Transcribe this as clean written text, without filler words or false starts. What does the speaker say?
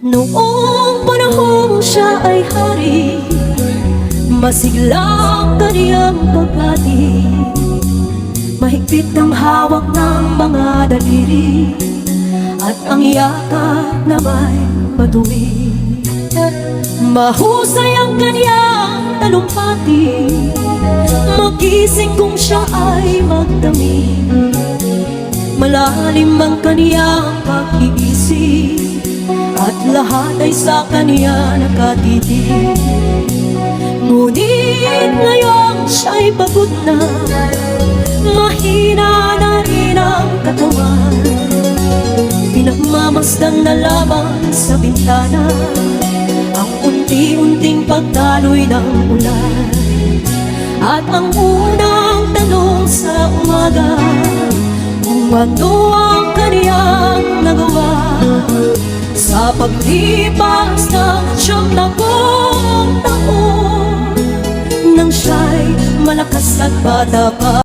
Noong panahong siya ay hari, masiglang kaniyang paghati. Mahigpit ang hawak ng mga daliri, at ang yakap na may matuwi. Mahusay ang kaniyang talumpati, magising kung siya ay magdami. Malalim ang kaniyang pag-iisip, at lahat ay sa kanya nakatitig. Ngunit ngayon siya'y pagod na, mahina na rin ang katawan. Pinagmamasdan na lamang sa bintana ang unti-unting pagdaloy ng ulan. At ang unang tanong sa umaga, kung ano ang kaniyang nagawa sa paglipas ng 70 taon, nang siya'y malakas at bata pa.